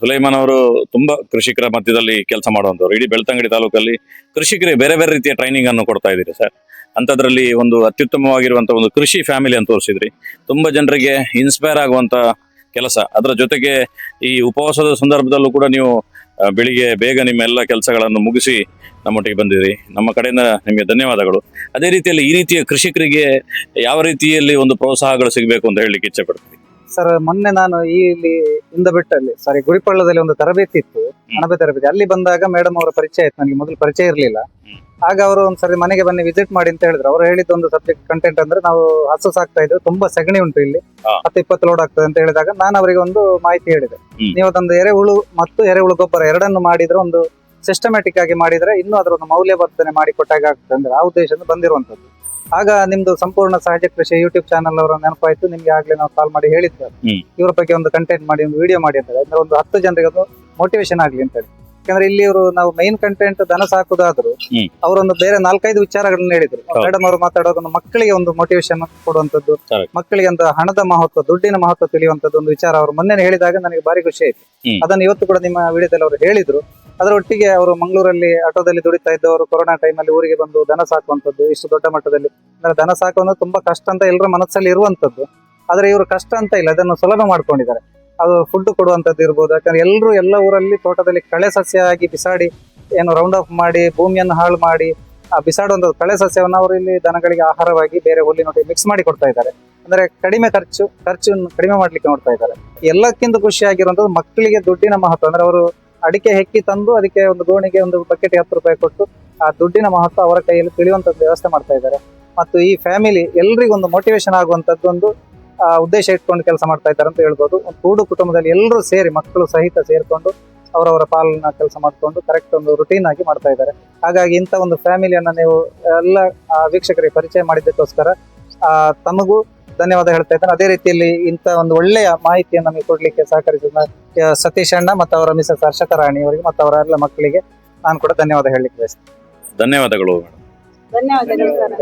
ಸುಲೈಮಾನ್ ಅವರು ತುಂಬಾ ಕೃಷಿಕರ ಮಧ್ಯದಲ್ಲಿ ಕೆಲಸ ಮಾಡುವಂತವ್ರು. ಇಡೀ ಬೆಳ್ತಂಗಡಿ ತಾಲೂಕಲ್ಲಿ ಕೃಷಿಕರಿಗೆ ಬೇರೆ ಬೇರೆ ರೀತಿಯ ಟ್ರೈನಿಂಗ್ ಅನ್ನು ಕೊಡ್ತಾ ಇದ್ದೀರಿ ಸರ್. ಅಂತದ್ರಲ್ಲಿ ಒಂದು ಅತ್ಯುತ್ತಮವಾಗಿರುವಂತಹ ಒಂದು ಕೃಷಿ ಫ್ಯಾಮಿಲಿ ಅಂತ ತೋರಿಸಿದ್ರಿ. ತುಂಬಾ ಜನರಿಗೆ ಇನ್ಸ್ಪೈರ್ ಆಗುವಂತ ಕೆಲಸ. ಅದರ ಜೊತೆಗೆ ಈ ಉಪವಾಸದ ಸಂದರ್ಭದಲ್ಲೂ ಕೂಡ ನೀವು ಬೆಳಿಗ್ಗೆ ಬೇಗ ನಿಮ್ಮ ಎಲ್ಲ ಕೆಲಸಗಳನ್ನು ಮುಗಿಸಿ ನಮ್ಮೊಟ್ಟಿಗೆ ಬಂದಿರಿ. ನಮ್ಮ ಕಡೆಯಿಂದ ನಿಮಗೆ ಧನ್ಯವಾದಗಳು. ಅದೇ ರೀತಿಯಲ್ಲಿ ಈ ರೀತಿಯ ಕೃಷಿಕರಿಗೆ ಯಾವ ರೀತಿಯಲ್ಲಿ ಒಂದು ಪ್ರೋತ್ಸಾಹಗಳು ಸಿಗಬೇಕು ಅಂತ ಹೇಳಲಿಕ್ಕೆ ಇಚ್ಛೆ ಪಡ್ತೀನಿ. ಸರ್, ಮೊನ್ನೆ ನಾನು ಇಲ್ಲಿ ಇಂದಬೆಟ್ಟಲ್ಲಿ ಗುರಿಪಳ್ಳದಲ್ಲಿ ಒಂದು ತರಬೇತಿ ಇತ್ತು, ಅಣಬೆ ತರಬೇತಿ. ಅಲ್ಲಿ ಬಂದಾಗ ಮೇಡಮ್ ಅವರ ಪರಿಚಯ ಆಯ್ತು. ನನಗೆ ಮೊದಲು ಪರಿಚಯ ಇರಲಿಲ್ಲ. ಆಗ ಅವರು ಒಂದ್ಸರಿ ಮನೆಗೆ ಬನ್ನಿ ವಿಸಿಟ್ ಮಾಡಿ ಅಂತ ಹೇಳಿದ್ರು. ಅವರು ಹೇಳಿದ ಒಂದು ಸಬ್ಜೆಕ್ಟ್ ಕಂಟೆಂಟ್ ಅಂದ್ರೆ, ನಾವು ಹಸು ಸಾಕ್ತಾ ಇದ್ವಿ, ತುಂಬಾ ಸಗಣಿ ಉಂಟು ಇಲ್ಲಿ, 10-20 ಲೋಡ್ ಆಗ್ತದೆ ಅಂತ ಹೇಳಿದಾಗ ನಾನು ಅವರಿಗೆ ಒಂದು ಮಾಹಿತಿ ಹೇಳಿದೆ. ನೀವು ಅದೊಂದು ಎರೆಹುಳು ಮತ್ತು ಎರೆಹುಳು ಗೊಬ್ಬರ ಎರಡನ್ನು ಮಾಡಿದ್ರೆ, ಒಂದು ಸಿಸ್ಟಮ್ಯಾಟಿಕ್ ಆಗಿ ಮಾಡಿದ್ರೆ ಇನ್ನೂ ಅದರ ಒಂದು ಮೌಲ್ಯವರ್ಧನೆ ಮಾಡಿ ಕೊಟ್ಟಾಗ ಆಗ್ತದೆ ಅಂದ್ರೆ ಆ ಉದ್ದೇಶದಿಂದ ಬಂದಿರುವಂತದ್ದು. ಆಗ ನಿಮ್ದು ಸಂಪೂರ್ಣ ಸಹಜ ಕೃಷಿ ಯೂಟ್ಯೂಬ್ ಚಾನಲ್ ಅವರ ನೆನಪಾಯ್ತು. ನಿಮ್ಗೆ ಆಗ್ಲೇ ನಾವು ಕಾಲ್ ಮಾಡಿ ಹೇಳಿದ್ವಿ, ಇವರ ಬಗ್ಗೆ ಒಂದು ಕಂಟೆಂಟ್ ಮಾಡಿ, ಒಂದು ವಿಡಿಯೋ ಮಾಡಿ ಅಂತ ಹೇಳಿ. ಅಂದ್ರೆ ಒಂದು 10 ಜನರಿಗೆ ಒಂದು ಮೋಟಿವೇಶನ್ ಆಗ್ಲಿ ಅಂತ ಹೇಳಿ. ಯಾಕಂದ್ರೆ ಇಲ್ಲಿ ಇವರು ನಾವು ಮೈನ್ ಕಂಟೆಂಟ್ ದನ ಸಾಕುದಾದ್ರು ಅವರೊಂದು ಬೇರೆ 4-5 ವಿಚಾರಗಳನ್ನ ಹೇಳಿದ್ರು. ಮೇಡಮ್ ಅವರು ಮಾತಾಡೋದನ್ನು ಮಕ್ಕಳಿಗೆ ಒಂದು ಮೋಟಿವೇಶನ್ ಕೊಡುವಂತದ್ದು, ಮಕ್ಕಳಿಗೆ ಒಂದು ಹಣದ ಮಹತ್ವ, ದುಡ್ಡಿನ ಮಹತ್ವ ತಿಳಿಯುವಂತದ್ದು ಒಂದು ವಿಚಾರ ಅವರು ಮೊನ್ನೆ ಹೇಳಿದಾಗ ನನಗೆ ಭಾರಿ ಖುಷಿ ಆಯ್ತು. ಅದನ್ನು ಇವತ್ತು ಕೂಡ ನಿಮ್ಮ ವಿಡಿಯೋದಲ್ಲಿ ಅವರು ಹೇಳಿದ್ರು. ಅದರೊಟ್ಟಿಗೆ ಅವರು ಮಂಗಳೂರಲ್ಲಿ ಆಟೋದಲ್ಲಿ ದುಡಿತಾ ಇದ್ದವರು ಕೊರೋನಾ ಟೈಮಲ್ಲಿ ಊರಿಗೆ ಬಂದು ದನ ಸಾಕುವಂಥದ್ದು, ಇಷ್ಟು ದೊಡ್ಡ ಮಟ್ಟದಲ್ಲಿ ಅಂದ್ರೆ ದನ ಸಾಕುವುದು ತುಂಬಾ ಕಷ್ಟ ಅಂತ ಎಲ್ಲರ ಮನಸ್ಸಲ್ಲಿ ಇರುವಂತದ್ದು. ಆದ್ರೆ ಇವರು ಕಷ್ಟ ಅಂತ ಇಲ್ಲ, ಅದನ್ನು ಸುಲಭ ಮಾಡ್ಕೊಂಡಿದ್ದಾರೆ. ಅದು ಫುಡ್ ಕೊಡುವಂತದ್ದು ಇರ್ಬೋದು. ಯಾಕಂದ್ರೆ ಎಲ್ಲರೂ ಎಲ್ಲ ಊರಲ್ಲಿ ತೋಟದಲ್ಲಿ ಕಳೆ ಸಸ್ಯ ಆಗಿ ಬಿಸಾಡಿ, ಏನು ರೌಂಡ್ ಆಫ್ ಮಾಡಿ ಭೂಮಿಯನ್ನು ಹಾಳು ಮಾಡಿ ಬಿಸಾಡುವಂಥದ್ದು ಕಳೆ ಸಸ್ಯವನ್ನು ಅವರು ಇಲ್ಲಿ ದನಗಳಿಗೆ ಆಹಾರವಾಗಿ ಬೇರೆ ಹುಲ್ಲಿನೊಟ್ಟಿಗೆ ಮಿಕ್ಸ್ ಮಾಡಿ ಕೊಡ್ತಾ ಇದ್ದಾರೆ. ಅಂದ್ರೆ ಕಡಿಮೆ ಖರ್ಚನ್ನು ಕಡಿಮೆ ಮಾಡ್ಲಿಕ್ಕೆ ನೋಡ್ತಾ ಇದ್ದಾರೆ. ಎಲ್ಲಕ್ಕಿಂತ ಖುಷಿಯಾಗಿರುವಂಥದ್ದು ಮಕ್ಕಳಿಗೆ ದುಡ್ಡಿನ ಮಹತ್ವ. ಅಂದ್ರೆ ಅವರು ಅಡಿಕೆ ಹೆಕ್ಕಿ ತಂದು ಅದಕ್ಕೆ ಒಂದು ಗೋಣಿಗೆ ಒಂದು ಬಕೆಟ್ 10 ರೂಪಾಯಿ ಕೊಟ್ಟು ಆ ದುಡ್ಡಿನ ಮಹತ್ವ ಅವರ ಕೈಯಲ್ಲಿ ತಿಳಿಯುವಂತದ್ದು ವ್ಯವಸ್ಥೆ ಮಾಡ್ತಾ ಇದ್ದಾರೆ. ಮತ್ತು ಈ ಫ್ಯಾಮಿಲಿ ಎಲ್ರಿಗೂ ಒಂದು ಮೋಟಿವೇಶನ್ ಆಗುವಂತದ್ದು ಒಂದು ಉದ್ದೇಶ ಇಟ್ಕೊಂಡು ಕೆಲಸ ಮಾಡ್ತಾ ಇದ್ದಾರೆ ಅಂತ ಹೇಳ್ಬೋದು. ಒಂದು ಕೂಡು ಕುಟುಂಬದಲ್ಲಿ ಎಲ್ಲರೂ ಸೇರಿ, ಮಕ್ಕಳು ಸಹಿತ ಸೇರ್ಕೊಂಡು ಅವರವರ ಪಾಲನ ಕೆಲಸ ಮಾಡಿಕೊಂಡು ಕರೆಕ್ಟ್ ಒಂದು ರುಟೀನ್ ಆಗಿ ಮಾಡ್ತಾ ಇದ್ದಾರೆ. ಹಾಗಾಗಿ ಇಂಥ ಒಂದು ಫ್ಯಾಮಿಲಿಯನ್ನ ನೀವು ಎಲ್ಲ ವೀಕ್ಷಕರಿಗೆ ಪರಿಚಯ ಮಾಡಿದ್ದಕ್ಕೋಸ್ಕರ ತಮಗೂ ಧನ್ಯವಾದ ಹೇಳ್ತಾ ಇದ್ದೇನೆ. ಅದೇ ರೀತಿಯಲ್ಲಿ ಇಂಥ ಒಂದು ಒಳ್ಳೆಯ ಮಾಹಿತಿಯನ್ನು ನಮಗೆ ಕೊಡ್ಲಿಕ್ಕೆ ಸಹಕರಿಸಿದ ಸತೀಶ್ ಅಣ್ಣ ಮತ್ತು ಅವರ ಮಿಸಸ್ ಹರ್ಷತಾ ರಾಣಿ ಅವರಿಗೆ ಮತ್ತು ಅವರ ಎಲ್ಲ ಮಕ್ಕಳಿಗೆ ನಾನು ಕೂಡ ಧನ್ಯವಾದ ಹೇಳಲಿಕ್ಕೆ ಬಯಸ್ತೇನೆ. ಧನ್ಯವಾದಗಳು. ಧನ್ಯವಾದಗಳು ಸರ್.